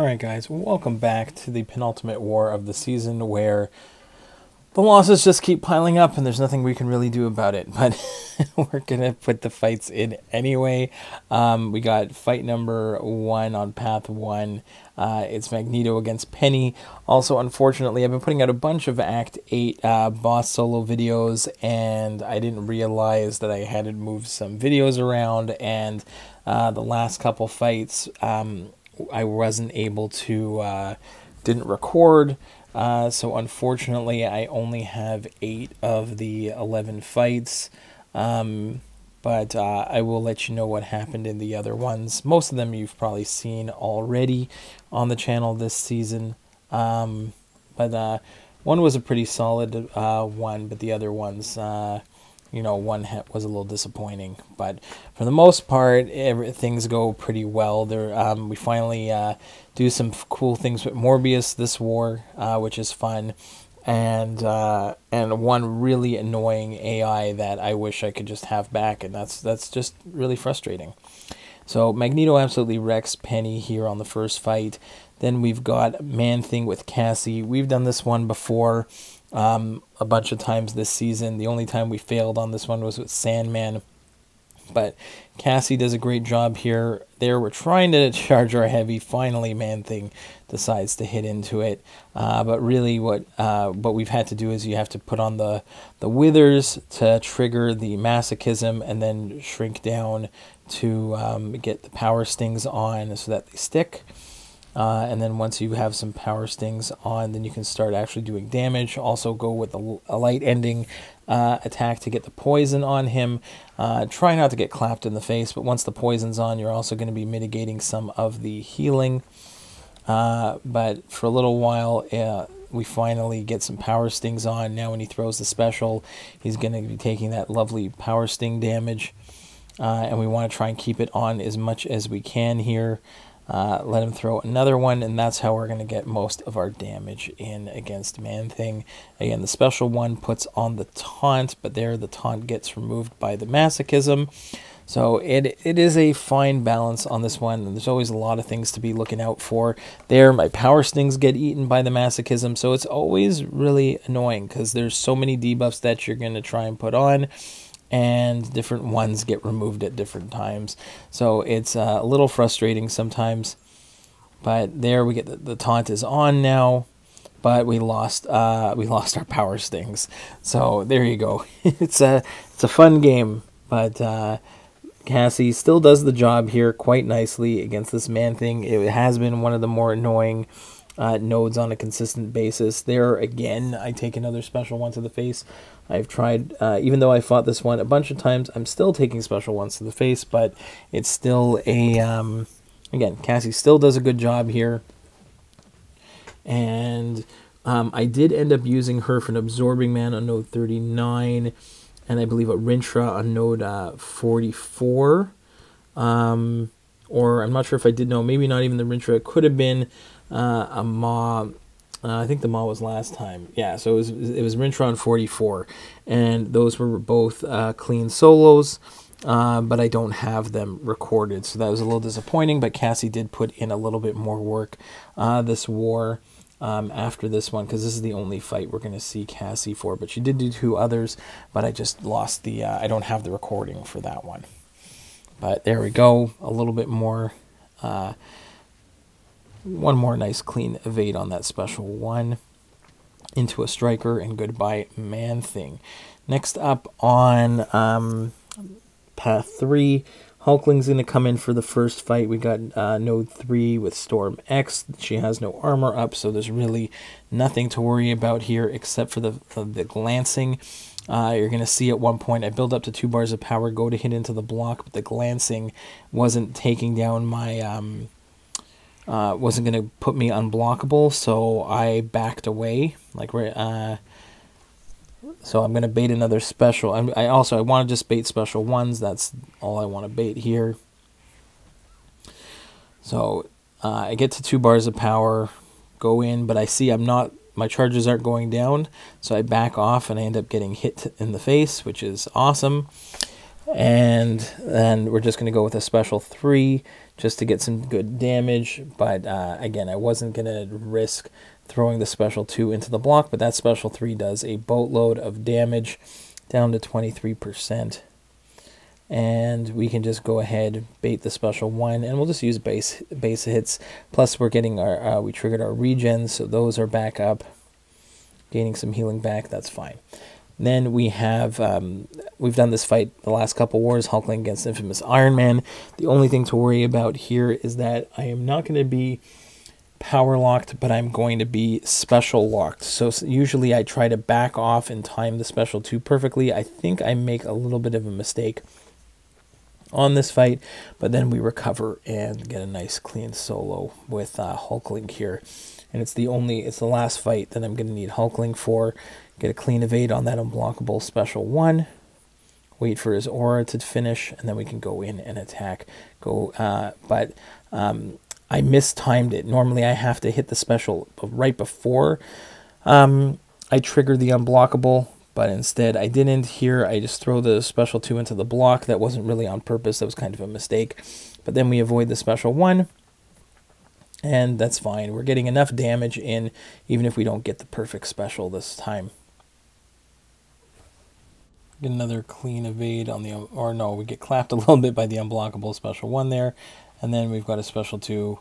Alright guys, welcome back to the penultimate war of the season where the losses just keep piling up and there's nothing we can really do about it, but we're going to put the fights in anyway. We got fight number 1 on path 1. It's Magneto against Peni. Also, unfortunately, I've been putting out a bunch of Act 8 boss solo videos, and I didn't realize that I had to move some videos around, and the last couple fights I wasn't able to, didn't record. So unfortunately, I only have 8 of the 11 fights, but I will let you know what happened in the other ones. Most of them you've probably seen already on the channel this season, but one was a pretty solid one, but the other ones, you know, one was a little disappointing. But for the most part, things go pretty well. We finally do some cool things with Morbius this war, which is fun, and one really annoying AI that I wish I could just have back, and that's just really frustrating. So Magneto absolutely wrecks Peni here on the first fight. Then we've got ManThing with Cassie. We've done this one before a bunch of times this season. The only time we failed on this one was with Sandman. But Cassie does a great job here. There, we're trying to charge our heavy. Finally, ManThing decides to hit into it. But really, what we've had to do is you have to put on the withers to trigger the masochism, and then shrink down to get the power stings on so that they stick. And then once you have some power stings on, then you can start actually doing damage. Also go with a light ending attack to get the poison on him. Try not to get clapped in the face, but once the poison's on, you're also going to be mitigating some of the healing. But for a little while, we finally get some power stings on. Now when he throws the special, he's going to be taking that lovely power sting damage. And we want to try and keep it on as much as we can here. Let him throw another one, and that's how we're going to get most of our damage in against ManThing. Again, the special one puts on the taunt, but there the taunt gets removed by the masochism. So it is a fine balance on this one, and there's always a lot of things to be looking out for. There, my power stings get eaten by the masochism, so it's always really annoying because there's so many debuffs that you're going to try and put on, and different ones get removed at different times. So it's a little frustrating sometimes. But there we get the taunt is on now, but we lost our power stings. So there you go. It's a fun game, but Cassie still does the job here quite nicely against this ManThing. It has been one of the more annoying nodes on a consistent basis. There again, I take another special one to the face. I've tried, even though I fought this one a bunch of times, I'm still taking special ones to the face, but it's still a, again, Cassie still does a good job here. And I did end up using her for an Absorbing Man on node 39, and I believe a Rintrah on node 44. Or I'm not sure if I did know, maybe not even the Rintrah. It could have been a Maw. I think the Maw was last time. Yeah, so it was Rintrah on 44, and those were both clean solos, but I don't have them recorded, so that was a little disappointing. But Cassie did put in a little bit more work this war after this one, because this is the only fight we're going to see Cassie for. But she did do 2 others, but I just lost the. I don't have the recording for that one. But there we go, a little bit more. One more nice clean evade on that special one into a striker, and goodbye ManThing. Next up on path 3, Hulkling's going to come in for the first fight. We got node 3 with Storm X. She has no armor up, so there's really nothing to worry about here except for the glancing. You're going to see at one point I build up to 2 bars of power, go to hit into the block, but the glancing wasn't taking down my wasn't going to put me unblockable, so I backed away. So I'm going to bait another special. I want to just bait special ones. That's all I want to bait here. So I get to 2 bars of power, go in, but I see my charges aren't going down, so I back off and I end up getting hit in the face, which is awesome. And then we're just going to go with a special 3 just to get some good damage. But again, I wasn't going to risk throwing the special 2 into the block, but that special 3 does a boatload of damage down to 23%. And we can just go ahead, bait the special 1, and we'll just use base hits. Plus we're getting our, we triggered our regens, so those are back up. Gaining some healing back, that's fine. Then we have, we've done this fight the last couple wars, Hulkling against Infamous Iron Man. The only thing to worry about here is that I am not going to be power locked, but I'm going to be special locked. So usually I try to back off and time the special 2 perfectly. I think I make a little bit of a mistake on this fight, but then we recover and get a nice clean solo with Hulkling here. And it's the last fight that I'm going to need Hulkling for. Get a clean evade on that unblockable special 1. Wait for his aura to finish, and then we can go in and attack. But I mistimed it. Normally I have to hit the special right before I trigger the unblockable, but instead I didn't. Here I just throw the special 2 into the block. That wasn't really on purpose. That was kind of a mistake. But then we avoid the special 1. And that's fine. We're getting enough damage in, even if we don't get the perfect special this time. Get another clean evade on the, or no, we get clapped a little bit by the unblockable special 1 there. And then we've got a special 2.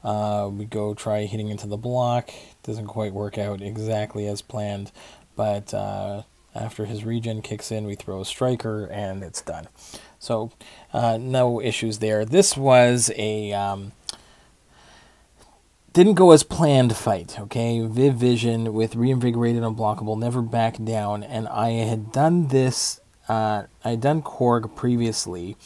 We go try hitting into the block. Doesn't quite work out exactly as planned. But after his regen kicks in, we throw a striker and it's done. So no issues there. This was a... didn't go as planned fight, okay? Viv Vision with Reinvigorated Unblockable, never back down, and I had done this, I had done Korg previously,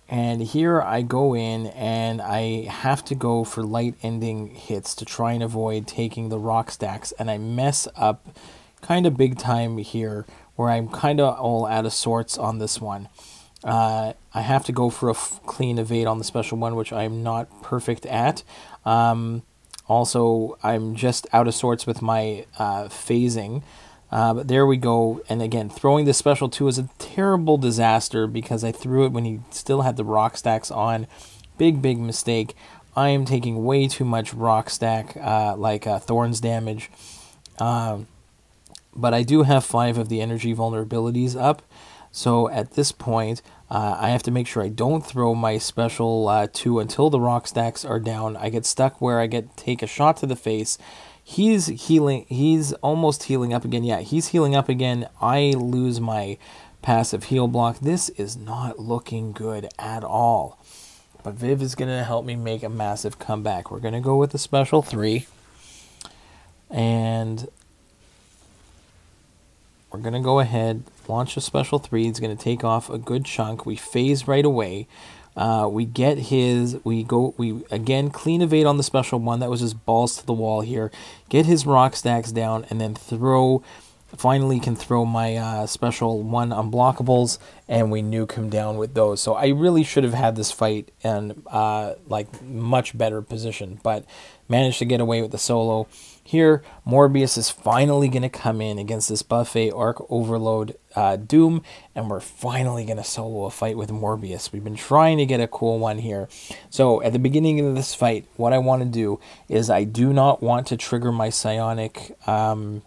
and here I go in and I have to go for light ending hits to try and avoid taking the rock stacks, and I mess up kind of big time here, where I'm kind of all out of sorts on this one. I have to go for a clean evade on the special 1, which I'm not perfect at. Also, I'm just out of sorts with my phasing. But there we go. And again, throwing the special 2 is a terrible disaster because I threw it when he still had the rock stacks on. Big mistake. I am taking way too much rock stack, Thorns damage. But I do have 5 of the energy vulnerabilities up. So at this point, I have to make sure I don't throw my special 2 until the rock stacks are down. I get stuck where I take a shot to the face. He's healing. He's almost healing up again. Yeah, he's healing up again. I lose my passive heal block. This is not looking good at all. But Viv is going to help me make a massive comeback. We're going to go with the special 3. And we're going to go ahead, launch a special 3. It's going to take off a good chunk. We phase right away. We get his, we again clean evade on the special 1. That was just balls to the wall here. Get his rock stacks down and then finally can throw my special 1 unblockables, and we nuke him down with those. So I really should have had this fight in much better position, but managed to get away with the solo. Here, Morbius is finally going to come in against this buffet Arc Overload Doom, and we're finally going to solo a fight with Morbius. We've been trying to get a cool one here. So at the beginning of this fight, what I want to do is I do not want to trigger my psionic, whatever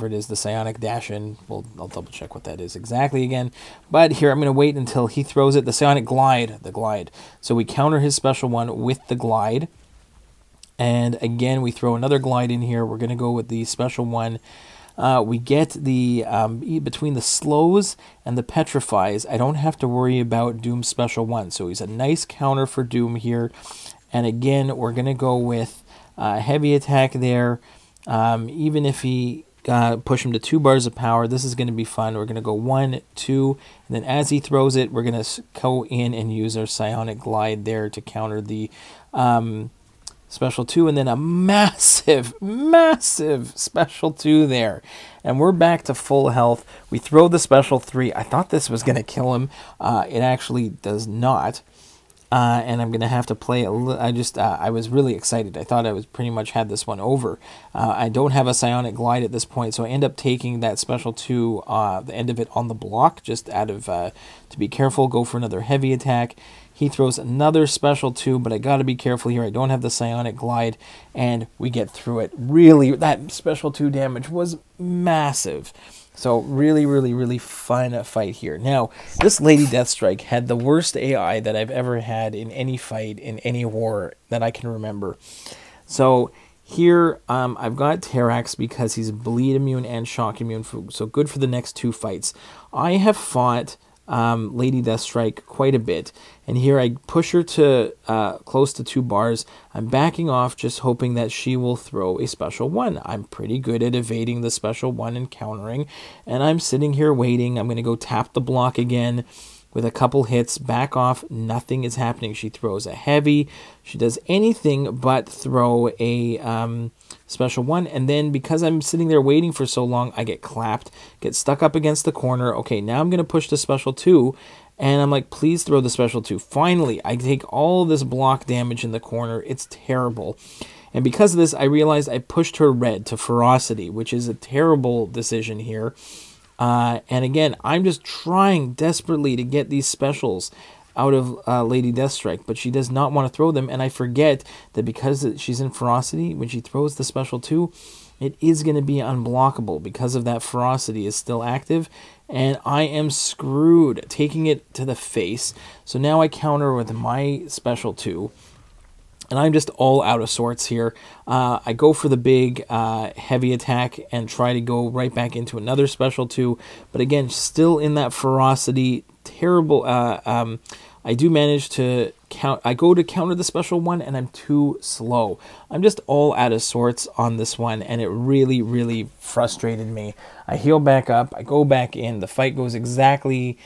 it is, the psionic dash-in. Well, I'll double check what that is exactly again. But here, I'm going to wait until he throws it. The psionic glide, the glide. So we counter his special 1 with the glide. And again, we throw another glide in here. We're going to go with the special 1. We get the, between the slows and the petrifies, I don't have to worry about Doom's special 1. So he's a nice counter for Doom here. And again, we're going to go with heavy attack there. Even if he push him to 2 bars of power, this is going to be fun. We're going to go 1, 2, and then as he throws it, we're going to go in and use our psionic glide there to counter the special 2, and then a massive special 2 there. And we're back to full health. We throw the special 3. I thought this was going to kill him. It actually does not. and I'm going to have to play a little. I was really excited. I thought I was pretty much had this one over. I don't have a Psionic Glide at this point, so I end up taking that special 2, the end of it on the block, just out of, to be careful, go for another heavy attack. He throws another special 2, but I got to be careful here. I don't have the Psionic Glide, and we get through it. Really, that special 2 damage was massive. So really, really, really fun fight here. Now, this Lady Deathstrike had the worst AI that I've ever had in any fight, in any war that I can remember. So here, I've got Terrax because he's bleed immune and shock immune, so good for the next 2 fights. I have fought Lady Deathstrike quite a bit, and here I push her to close to 2 bars. I'm backing off, just hoping that she will throw a special 1. I'm pretty good at evading the special 1 and countering, and I'm sitting here waiting. I'm going to go tap the block again with a couple hits, back off, nothing is happening. She throws a heavy, she does anything but throw a special 1, and then because I'm sitting there waiting for so long, I get clapped, get stuck up against the corner. Okay, now I'm going to push the special 2, and I'm like, please throw the special 2. Finally, I take all this block damage in the corner. It's terrible. And because of this, I realized I pushed her red to ferocity, which is a terrible decision here. And again, I'm just trying desperately to get these specials out of Lady Deathstrike, but she does not want to throw them, and I forget that because she's in ferocity, when she throws the special 2, it is going to be unblockable because of that ferocity is still active, and I am screwed, taking it to the face. So now I counter with my special 2, and I'm just all out of sorts here. I go for the big heavy attack and try to go right back into another special 2. But again, still in that ferocity. Terrible. I do manage to count. I go to counter the special 1 and I'm too slow. I'm just all out of sorts on this one, and it really, really frustrated me. I heal back up. I go back in. The fight goes exactly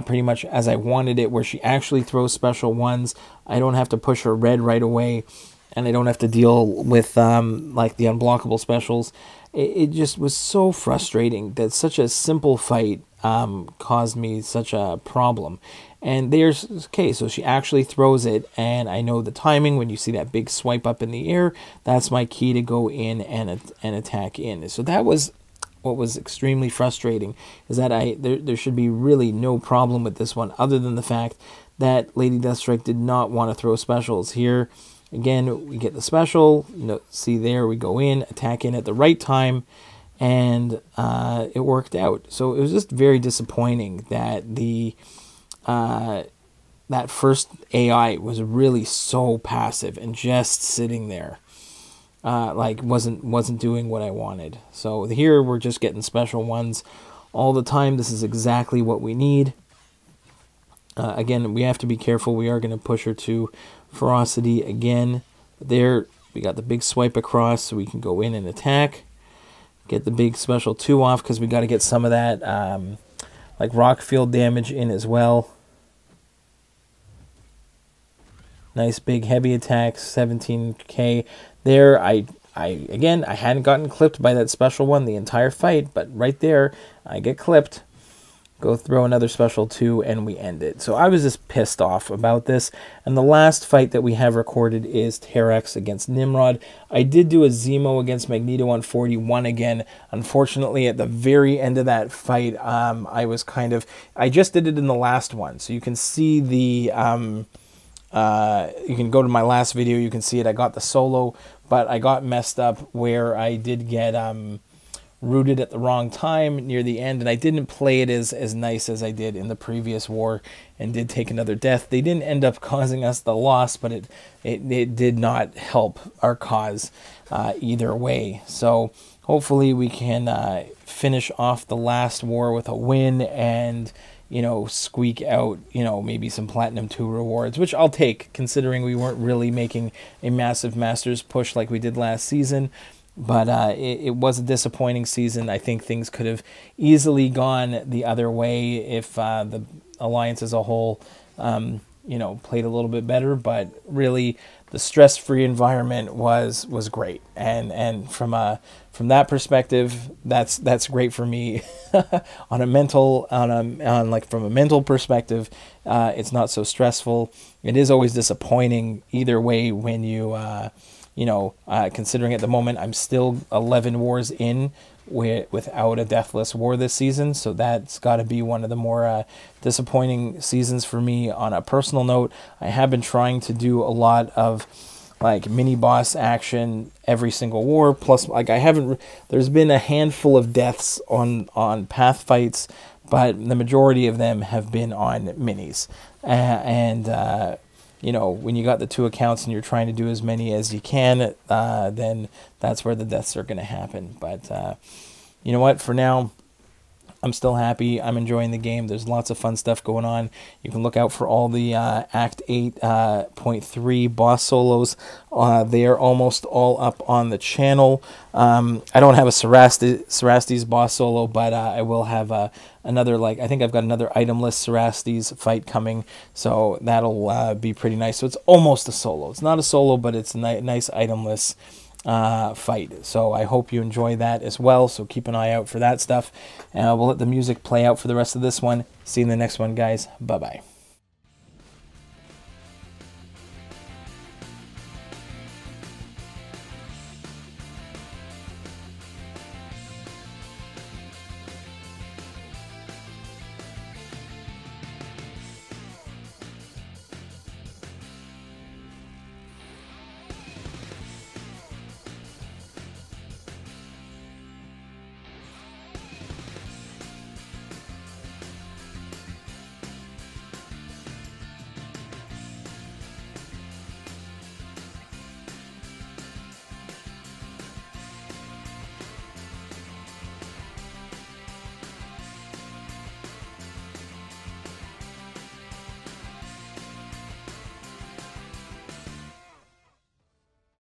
pretty much as I wanted it, where she actually throws special 1s. I don't have to push her red right away, and I don't have to deal with like the unblockable specials. It just was so frustrating that such a simple fight caused me such a problem. And there's, okay, so she actually throws it, and I know the timing. When you see that big swipe up in the air, that's my key to go in and attack in. So that was what was extremely frustrating, is that there should be really no problem with this one, other than the fact that Lady Deathstrike did not want to throw specials. Here, again, we get the special, you know, see there, we go in, attack in at the right time, and it worked out. So it was just very disappointing that the that first AI was really so passive and just sitting there. Like wasn't doing what I wanted. So here we're just getting special 1s all the time. This is exactly what we need. Again, we have to be careful. We are going to push her to ferocity again. There we got the big swipe across, so we can go in and attack. Get the big special 2 off, because we got to get some of that like rock field damage in as well. Nice big heavy attack, 17k. There, I hadn't gotten clipped by that special 1 the entire fight, but right there, I get clipped. Go throw another special 2, and we end it. So I was just pissed off about this. And the last fight that we have recorded is Terrax against Nimrod. I did do a Zemo against Magneto on 41 again. Unfortunately, at the very end of that fight, I just did it in the last one. So you can see the... you can go to my last video, you can see it. I got the solo, but I got messed up where I did get rooted at the wrong time near the end, and I didn't play it as nice as I did in the previous war, and did take another death. They didn't end up causing us the loss, but it did not help our cause either way. So hopefully we can finish off the last war with a win, and you know, squeak out, you know, maybe some Platinum 2 rewards, which I'll take, considering we weren't really making a massive Masters push like we did last season. But it was a disappointing season. I think things could have easily gone the other way if the Alliance as a whole you know, played a little bit better, but really the stress-free environment was great. And from that perspective, that's great for me. On a mental, on like from a mental perspective, it's not so stressful. It is always disappointing either way when you, you know, considering at the moment I'm still 11 wars in without a deathless war this season, so that's got to be one of the more disappointing seasons for me. On a personal note, I have been trying to do a lot of like mini boss action every single war, plus like there's been a handful of deaths on path fights, but the majority of them have been on minis. You know, when you got the 2 accounts and you're trying to do as many as you can, then that's where the deaths are going to happen. But you know what? For now, I'm still happy. I'm enjoying the game. There's lots of fun stuff going on. You can look out for all the Act 8.3 boss solos. They are almost all up on the channel. I don't have a Cerastes boss solo, but I will have another, like, I think I've got another itemless Cerastes fight coming, so that'll be pretty nice. So it's almost a solo. It's not a solo, but it's a nice itemless fight. So I hope you enjoy that as well, so keep an eye out for that stuff. We'll let the music play out for the rest of this one. See you in the next one, guys. Bye bye.